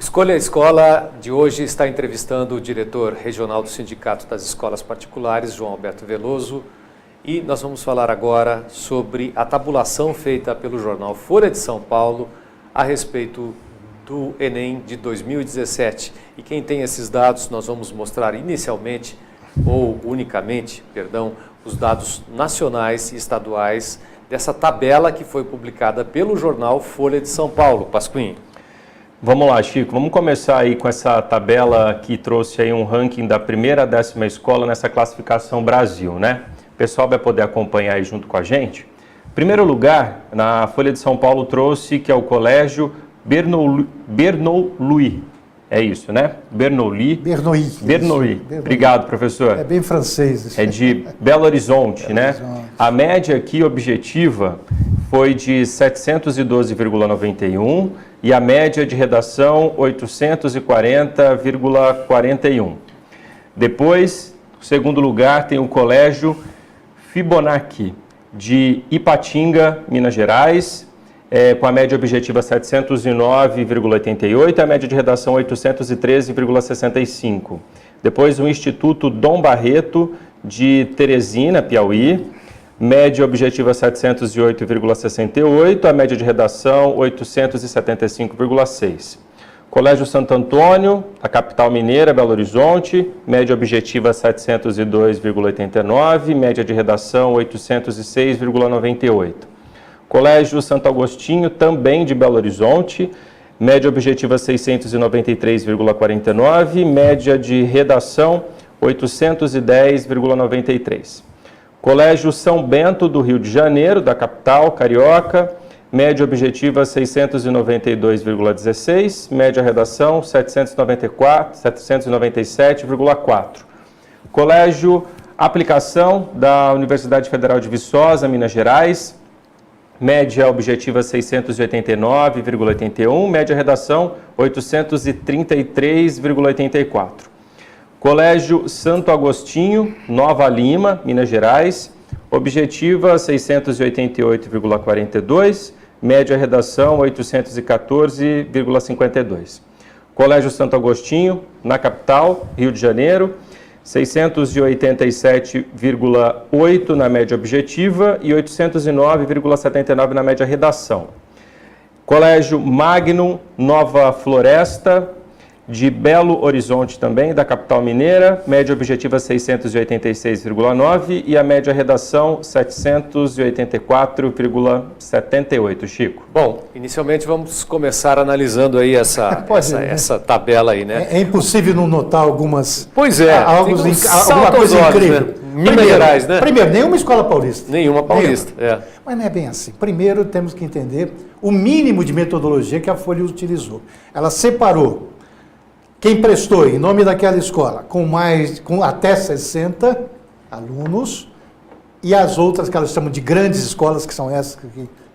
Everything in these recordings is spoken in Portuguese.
Escolha a Escola de hoje está entrevistando o diretor regional do Sindicato das Escolas Particulares, João Alberto Veloso, e nós vamos falar agora sobre a tabulação feita pelo jornal Folha de São Paulo a respeito do Enem de 2017. E quem tem esses dados, nós vamos mostrar inicialmente, ou unicamente, perdão, os dados nacionais e estaduais dessa tabela que foi publicada pelo jornal Folha de São Paulo. Pasquim. Vamos lá, Chico, vamos começar aí com essa tabela que trouxe aí um ranking da primeira à 10ª escola nessa classificação Brasil, né? O pessoal vai poder acompanhar aí junto com a gente. Primeiro lugar, na Folha de São Paulo trouxe que é o Colégio Bernoulli. É isso, né? Bernoulli. Bernoulli. Obrigado, professor. É bem francês. Isso. É de Belo Horizonte, né? A média aqui objetiva foi de 712,91 e a média de redação 840,41. Depois, no segundo lugar, tem o Colégio Fibonacci, de Ipatinga, Minas Gerais, com a média objetiva 709,88 e a média de redação 813,65. Depois, o Instituto Dom Barreto, de Teresina, Piauí, média objetiva 708,68, a média de redação 875,6. Colégio Santo Antônio, a capital mineira, Belo Horizonte, média objetiva 702,89, média de redação 806,98. Colégio Santo Agostinho, também de Belo Horizonte, média objetiva 693,49, média de redação 810,93. Colégio São Bento, do Rio de Janeiro, da capital carioca, média objetiva 692,16, média redação 797,4. Colégio Aplicação, da Universidade Federal de Viçosa, Minas Gerais, média objetiva 689,81, média redação 833,84. Colégio Santo Agostinho, Nova Lima, Minas Gerais, objetiva 688,42, média redação 814,52. Colégio Santo Agostinho, na capital, Rio de Janeiro, 687,8 na média objetiva e 809,79 na média redação. Colégio Magnum, Nova Floresta, de Belo Horizonte também, da capital mineira, média objetiva 686,9 e a média redação 784,78. Chico. Bom, inicialmente vamos começar analisando aí essa tabela aí, né? É impossível não notar algumas... Pois é, alguma coisa incrível. Né? Minas Gerais, né? Primeiro, nenhuma escola paulista. Nenhuma paulista, é. Mas não é bem assim. Primeiro, temos que entender o mínimo de metodologia que a Folha utilizou. Ela separou quem prestou em nome daquela escola com até 60 alunos e as outras que elas chamam de grandes escolas, que são essas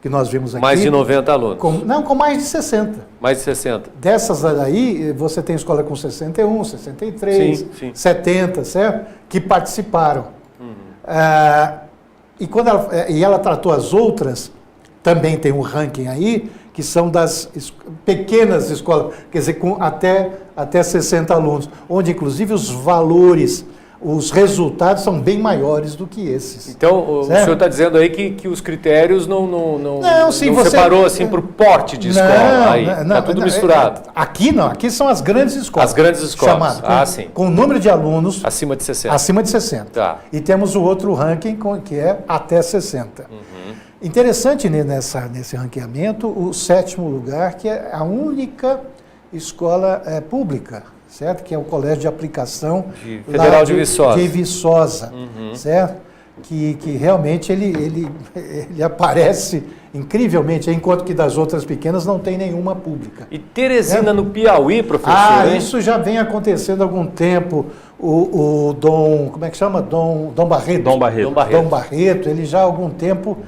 que nós vimos aqui. Mais de 90 alunos. Com mais de 60. Mais de 60. Dessas aí, você tem escola com 61, 63, sim. 70, certo? Que participaram. E ela tratou as outras, também tem um ranking aí, que são das pequenas escolas, quer dizer, com até 60 alunos, onde inclusive os valores, os resultados são bem maiores do que esses. Então, certo? O senhor está dizendo aí que os critérios não separou assim para o porte de escola, aí está tudo misturado. Aqui não, aqui são as grandes escolas. As grandes escolas, chamadas, sim. Com o número de alunos... Acima de 60. Acima de 60. Tá. E temos o outro ranking, que é até 60. Interessante nesse ranqueamento, o 7º lugar, que é a única escola pública, certo? Que é o Colégio de Aplicação Federal de Viçosa. De Viçosa, certo? Que realmente ele aparece incrivelmente, enquanto que das outras pequenas não tem nenhuma pública. E Teresina, no Piauí, professor? Isso já vem acontecendo há algum tempo. O Dom, como é que chama? Dom Barreto. Dom Barreto, ele já há algum tempo...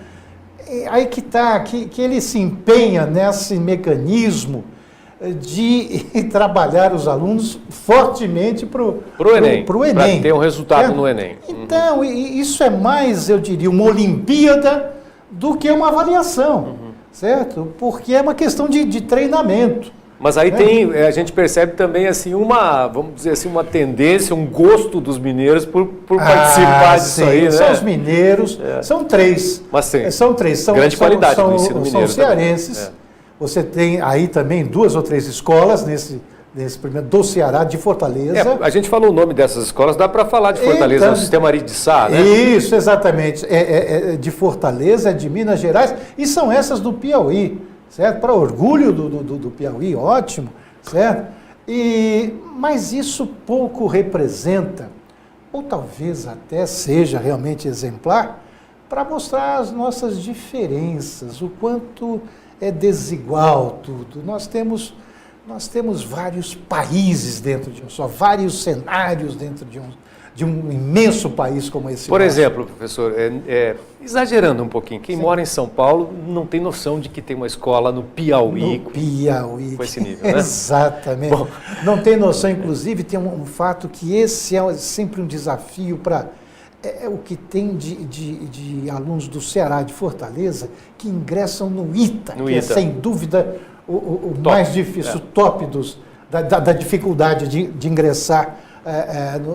Aí que está, que ele se empenha nesse mecanismo de trabalhar os alunos fortemente para o Enem. Para ter um resultado no Enem. Então, isso é mais, eu diria, uma Olimpíada do que uma avaliação, certo? Porque é uma questão de treinamento. Mas aí tem, a gente percebe também assim vamos dizer assim, uma tendência, um gosto dos mineiros por participar disso aí, né? São os mineiros, são três. Mas sim, são três. Grande qualidade do ensino mineiro. São cearenses. Você tem aí também 2 ou 3 escolas nesse primeiro, do Ceará, de Fortaleza. A gente falou o nome dessas escolas, dá para falar de Fortaleza, então, o Sistema Ari de Sá, né? Isso, exatamente. É de Fortaleza, é de Minas Gerais, e são essas do Piauí, certo? Para orgulho do Piauí, ótimo, certo? Mas isso pouco representa, ou talvez até seja realmente exemplar, para mostrar as nossas diferenças, o quanto é desigual tudo. Nós temos vários países dentro de um só, vários cenários dentro de um imenso país como esse. Por exemplo, professor, exagerando um pouquinho, quem mora em São Paulo não tem noção de que tem uma escola no Piauí. Com esse nível, né? Exatamente. Bom, não tem noção, inclusive, tem um fato que esse é sempre um desafio para... o que tem de alunos do Ceará, de Fortaleza, que ingressam no ITA, é sem dúvida o mais difícil, o top da dificuldade de ingressar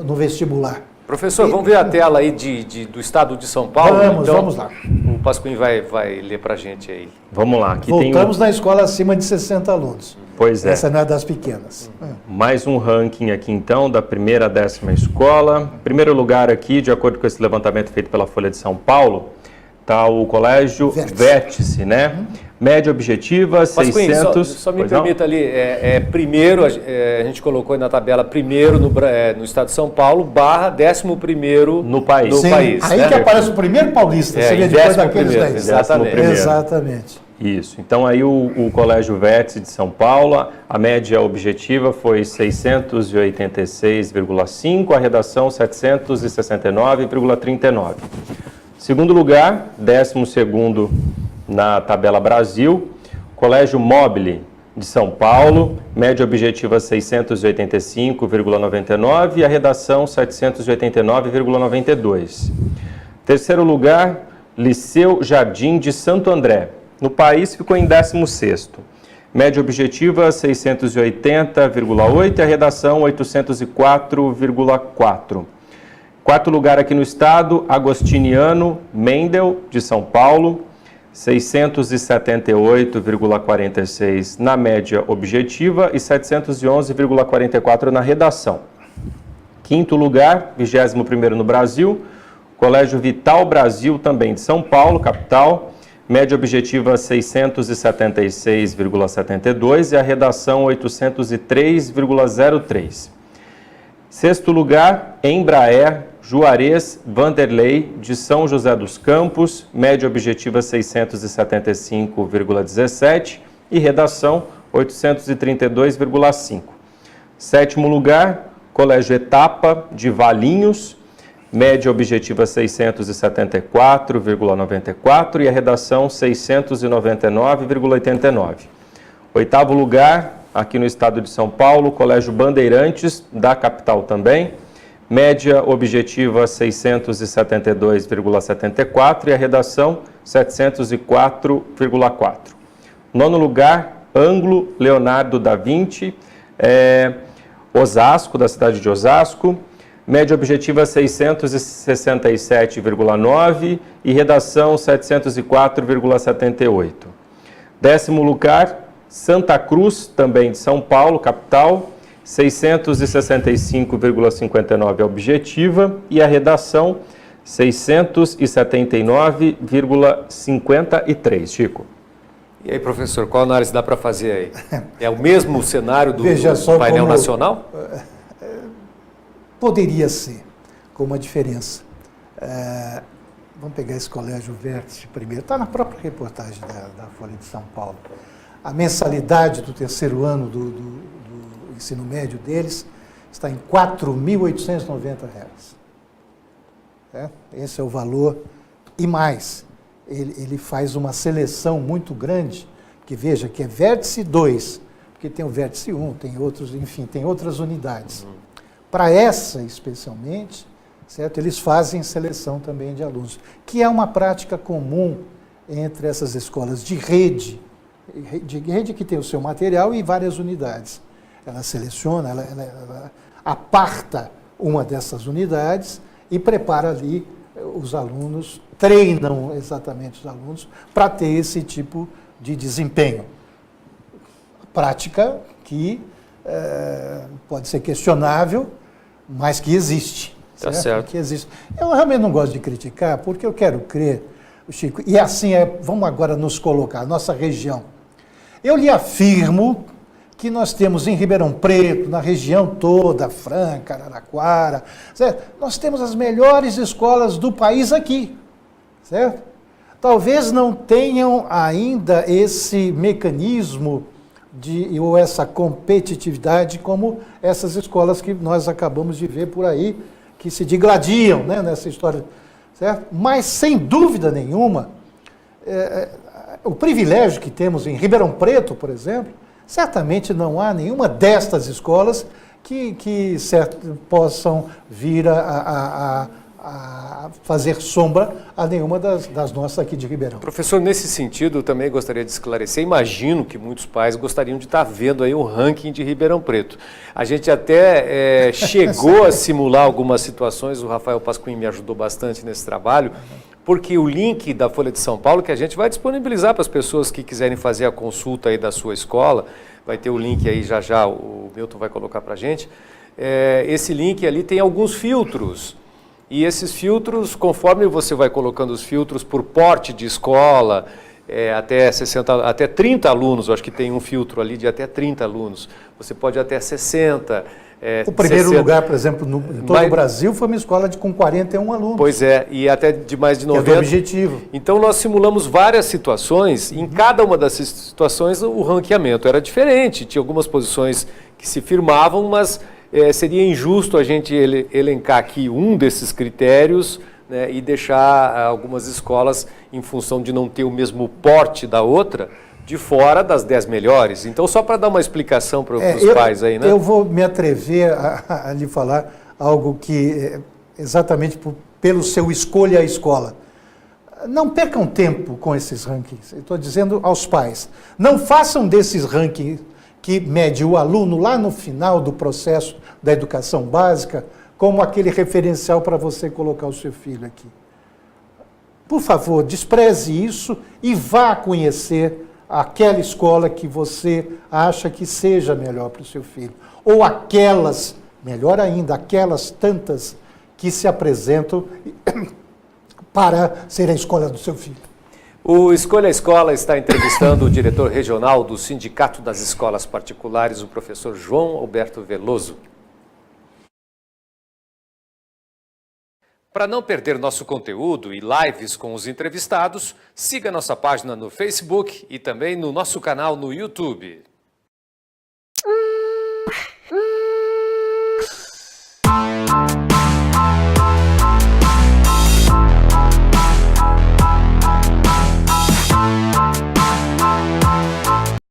no vestibular. Professor, vamos ver a tela aí do estado de São Paulo? Vamos lá. O Pasquim vai ler para a gente aí. Vamos lá. Aqui Voltamos na escola acima de 60 alunos. Pois é. Essa não é das pequenas. Mais um ranking aqui então, da primeira à 10ª escola. Primeiro lugar aqui, de acordo com esse levantamento feito pela Folha de São Paulo, está o Colégio Vértice, né? Média objetiva, Pasquim, 600... Só me permita ali, primeiro, a gente colocou aí na tabela, primeiro no estado de São Paulo, / 11º no país. Sim, país, aí né? que aparece o primeiro paulista, seria depois daqueles 10. Exatamente. Isso. Então aí o Colégio Vértice de São Paulo, a média objetiva foi 686,5, a redação 769,39. Segundo lugar, 12º na tabela Brasil, Colégio Mobile de São Paulo, média objetiva 685,99 e a redação 789,92. Terceiro lugar, Liceu Jardim de Santo André. No país ficou em 16º. Média objetiva 680,8 e a redação 804,4. Quarto lugar aqui no estado, Agostiniano Mendel de São Paulo, 678,46 na média objetiva e 711,44 na redação. Quinto lugar, 21º no Brasil, Colégio Vital Brasil, também de São Paulo, capital, média objetiva 676,72 e a redação 803,03. Sexto lugar, Embraer Juarez Vanderlei, de São José dos Campos, média objetiva 675,17 e redação 832,5. Sétimo lugar, Colégio Etapa de Valinhos, média objetiva 674,94 e a redação 699,89. Oitavo lugar, aqui no estado de São Paulo, Colégio Bandeirantes, da capital também, média objetiva 672,74 e a redação 704,4. Nono lugar, Ângulo Leonardo da Vinci, Osasco, da cidade de Osasco, média objetiva 667,9 e redação 704,78. Décimo lugar, Santa Cruz, também de São Paulo, capital, 665,59 a objetiva e a redação 679,53. Chico. E aí, professor, qual análise dá para fazer aí? É o mesmo cenário do painel nacional? Poderia ser, com uma diferença. Vamos pegar esse Colégio Vértice primeiro. Está na própria reportagem da Folha de São Paulo. A mensalidade do terceiro ano do ensino médio deles está em R$ 4.890. Esse é o valor. E mais, ele faz uma seleção muito grande, que veja que é Vértice 2, porque tem o Vértice 1, tem outros, enfim, tem outras unidades. Para essa, especialmente, certo? Eles fazem seleção também de alunos, que é uma prática comum entre essas escolas de rede, rede que tem o seu material e várias unidades. Ela seleciona, ela aparta uma dessas unidades e prepara ali os alunos, treinam exatamente os alunos para ter esse tipo de desempenho. Prática que pode ser questionável, mas que existe. Tá certo. Que existe. Eu realmente não gosto de criticar, porque eu quero crer, Chico, e assim vamos agora nos colocar, nossa região. Eu lhe afirmo que nós temos em Ribeirão Preto, na região toda, Franca, Araraquara, certo? Nós temos as melhores escolas do país aqui, certo? Talvez não tenham ainda esse mecanismo ou essa competitividade como essas escolas que nós acabamos de ver por aí, que se digladiam, né, nessa história, certo? Mas, sem dúvida nenhuma, o privilégio que temos em Ribeirão Preto, por exemplo, certamente não há nenhuma destas escolas que possam vir a fazer sombra a nenhuma das nossas aqui de Ribeirão. Professor, nesse sentido, eu também gostaria de esclarecer. Imagino que muitos pais gostariam de estar vendo aí o ranking de Ribeirão Preto. A gente até chegou a simular algumas situações, o Rafael Pasquim me ajudou bastante nesse trabalho, porque o link da Folha de São Paulo, que a gente vai disponibilizar para as pessoas que quiserem fazer a consulta aí da sua escola, vai ter o link aí já, o Milton vai colocar para a gente, esse link ali tem alguns filtros, e esses filtros, conforme você vai colocando os filtros por porte de escola, até 30 alunos, eu acho que tem um filtro ali de até 30 alunos, você pode ir até 60. O primeiro lugar, por exemplo, em todo o Brasil foi uma escola com 41 alunos. Pois é, e até de mais de 90. Que é do objetivo. Então nós simulamos várias situações, e em cada uma dessas situações o ranqueamento era diferente, tinha algumas posições que se firmavam, mas seria injusto a gente elencar aqui um desses critérios, né, e deixar algumas escolas, em função de não ter o mesmo porte da outra, de fora das 10 melhores. Então, só para dar uma explicação para os pais aí, né? Eu vou me atrever a lhe falar algo que, exatamente pelo seu escolha a escola. Não percam tempo com esses rankings. Eu estou dizendo aos pais. Não façam desses rankings que mede o aluno lá no final do processo da educação básica como aquele referencial para você colocar o seu filho aqui. Por favor, despreze isso e vá conhecer aquela escola que você acha que seja melhor para o seu filho. Ou aquelas, melhor ainda, aquelas tantas que se apresentam para ser a escola do seu filho. O Escolha a Escola está entrevistando o diretor regional do Sindicato das Escolas Particulares, o professor João Alberto Veloso. Para não perder nosso conteúdo e lives com os entrevistados, siga nossa página no Facebook e também no nosso canal no YouTube.